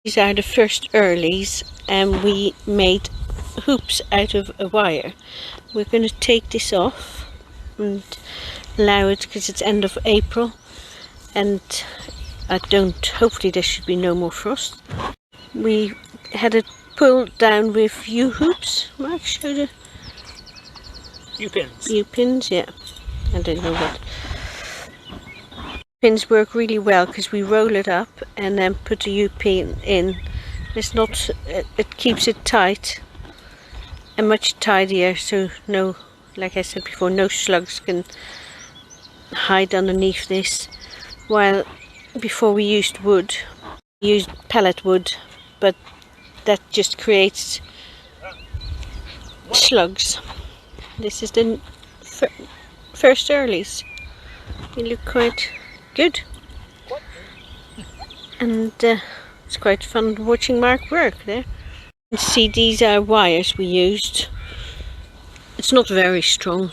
These are the first earlies, and we made hoops out of a wire. We're going to take this off and allow it, because it's end of April, and hopefully there should be no more frost. We had it pulled down with U-hoops. Mark, show the U-pins. U-pins, yeah. I don't know what. Pins work really well because we roll it up and then put the U-pin in. It's not, it keeps it tight and much tidier, so no, like I said before, no slugs can hide underneath this. While before we used wood, we used pellet wood, but that just creates slugs. This is the first earlies. They look quite good, and it's quite fun watching Mark work there. You can see these are wires we used. It's not very strong.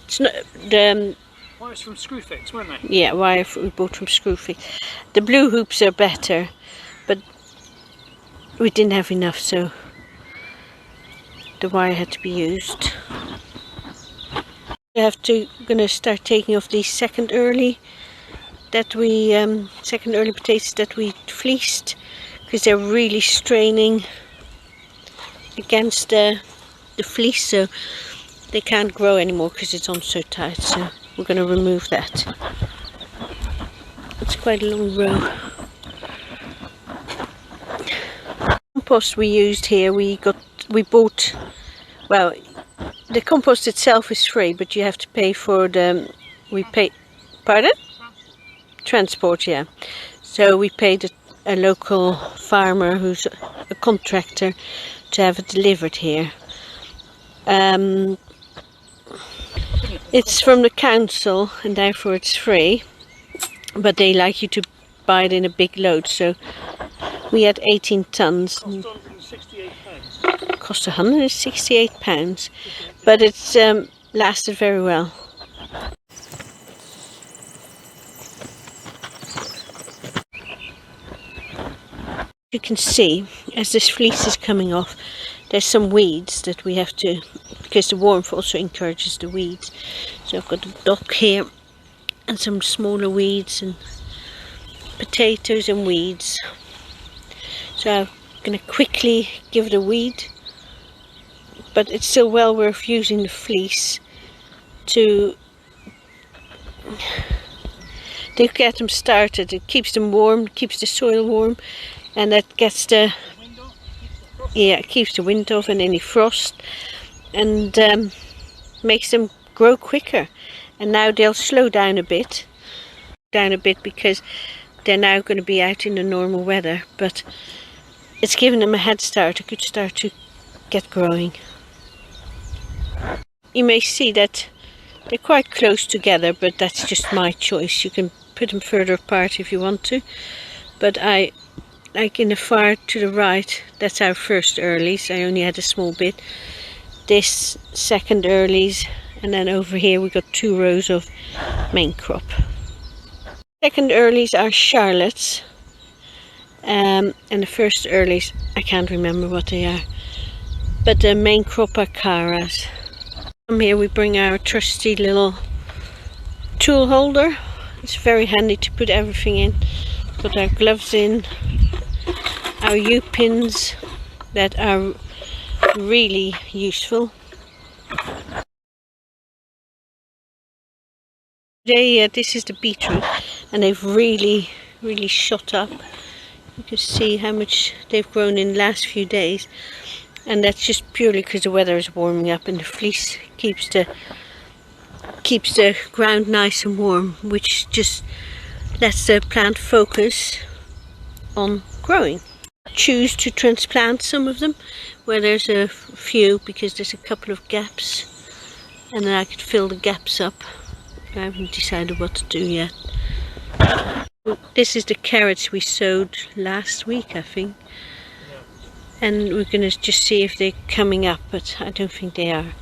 It's not the wires from Screwfix, weren't they? Yeah, wire we bought from Screwfix. The blue hoops are better, but we didn't have enough, so the wire had to be used. We have to gonna start taking off these second early potatoes that we fleeced, because they're really straining against the fleece, so they can't grow anymore because it's on so tight. So we're going to remove that. It's quite a long row. Compost we used here, we bought, well, the compost itself is free, but you have to pay for pardon? Transport, yeah. So we paid a local farmer who's a contractor to have it delivered here. It's from the council and therefore it's free, but they like you to buy it in a big load, so we had 18 tons. Cost £168, but it's lasted very well. You can see, as this fleece is coming off, there's some weeds that we have to, because the warmth also encourages the weeds. So I've got a dock here and some smaller weeds and potatoes and weeds. So I'm going to quickly give it a weed, but it's still well worth using the fleece to get them started. It keeps them warm, keeps the soil warm, and that gets it keeps the wind off and any frost, and makes them grow quicker. And now they'll slow down a bit because they're now going to be out in the normal weather, but it's given them a head start, a good start to get growing. You may see that they're quite close together, but that's just my choice. You can put them further apart if you want to, but like in the far to the right, that's our first earlies. I only had a small bit. This second earlies, and then over here we got 2 rows of main crop. Second earlies are Charlottes, and the first earlies, I can't remember what they are, but the main crop are Caras. From here we bring our trusty little tool holder. It's very handy to put everything in. Put our gloves in, our U-pins that are really useful. Today, this is the beetroot, and they've really shot up. You can see how much they've grown in the last few days, and that's just purely because the weather is warming up and the fleece keeps the ground nice and warm, which just lets the plant focus on growing. Choose to transplant some of them where there's a few, because there's a couple of gaps, and then I could fill the gaps up. I haven't decided what to do yet. This is the carrots we sowed last week, I think, and we're going to just see if they're coming up, but I don't think they are.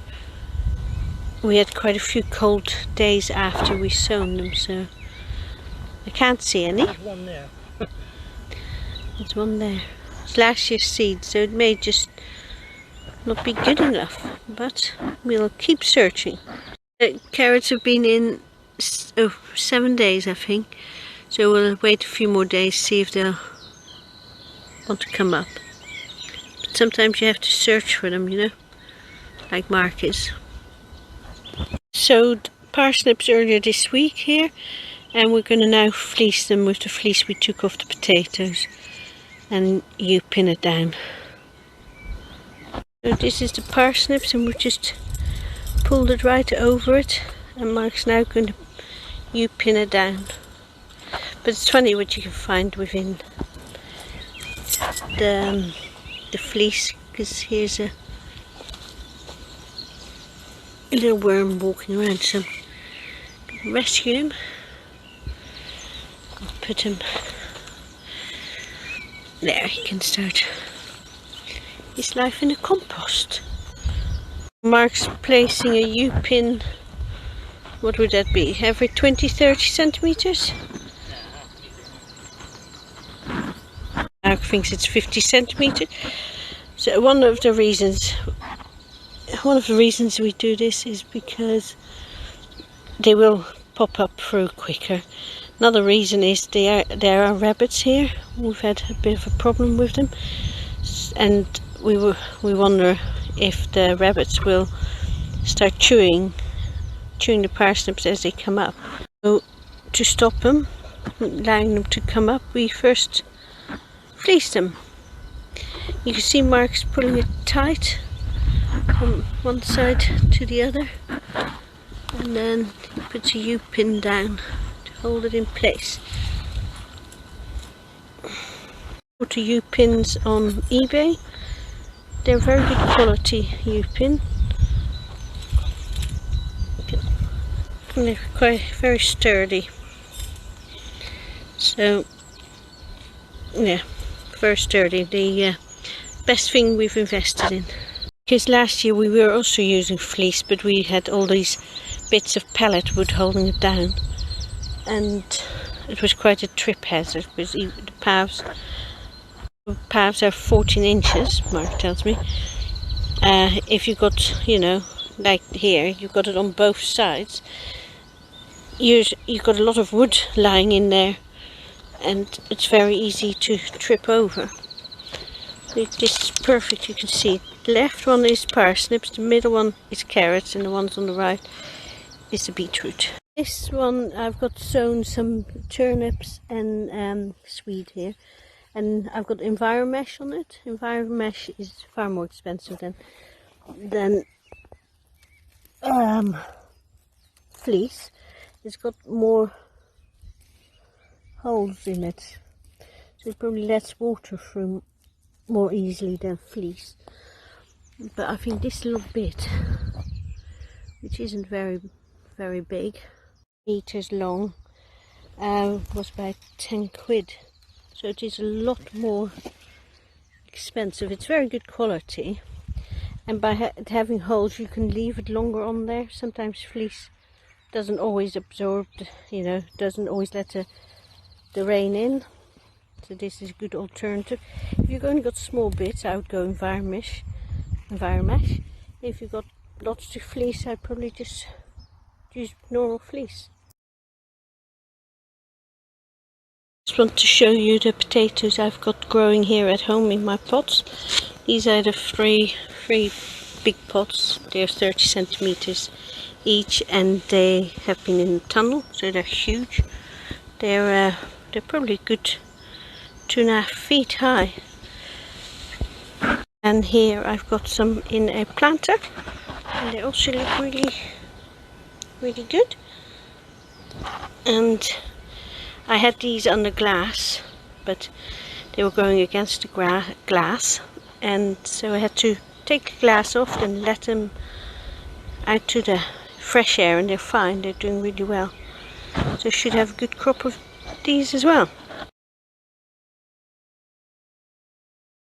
We had quite a few cold days after we sown them, so I can't see any. There's one there. There's one there. It's last year's seed, so it may just not be good enough, but we'll keep searching. The carrots have been in 7 days, I think, so we'll wait a few more days, see if they'll want to come up. But sometimes you have to search for them, you know, like Mark is. Sowed parsnips earlier this week here, and we're going to now fleece them with the fleece we took off the potatoes, and you pin it down. So this is the parsnips, and we've just pulled it right over it, and Mark's now going to pin it down. But it's funny what you can find within the fleece, because here's a little worm walking around, so I'm going to rescue him and put him there. He can start his life in the compost. Mark's placing a U-pin, what would that be, every 20-30 centimeters? Mark thinks it's 50 centimeters. So one of the reasons we do this is because they will pop up through quicker. Another reason is there are rabbits here. We've had a bit of a problem with them, and we wonder if the rabbits will start chewing the parsnips as they come up. So to stop them, allowing them to come up, we first fleece them. You can see Mark's pulling it tight from one side to the other, and then he puts a U-pin down to hold it in place. Put U-pins on eBay. They're very good quality U-pin. And they're quite very sturdy. So yeah, very sturdy. The best thing we've invested in. Because last year we were also using fleece, but we had all these bits of pallet wood holding it down, and it was quite a trip hazard, because the paths are 14 inches, Mark tells me. If you got, you know, like here, you've got it on both sides, you've got a lot of wood lying in there, and it's very easy to trip over. This is perfect. You can see the left one is parsnips, the middle one is carrots, and the ones on the right is the beetroot. This one I've got sown some turnips and swede here, and I've got Enviromesh on it. Enviromesh is far more expensive than fleece. It's got more holes in it, so it probably lets water through more easily than fleece. But I think this little bit, which isn't very big, meters long, was about 10 quid. So it is a lot more expensive. It's very good quality, and by having holes you can leave it longer on there. Sometimes fleece doesn't always absorb, you know, doesn't always let the rain in. So this is a good alternative. If you've only got small bits, I would go Enviromesh. If you've got lots to fleece, I'd probably just use normal fleece. Just want to show you the potatoes I've got growing here at home in my pots. These are the three big pots. They're 30 centimeters each, and they have been in a tunnel, so they're huge. They're probably good 2.5 feet high. And here I've got some in a planter, and they also look really good. And I had these under glass, but they were going against the glass, and so I had to take the glass off and let them out to the fresh air, and they're fine. They're doing really well. So I should have a good crop of these as well.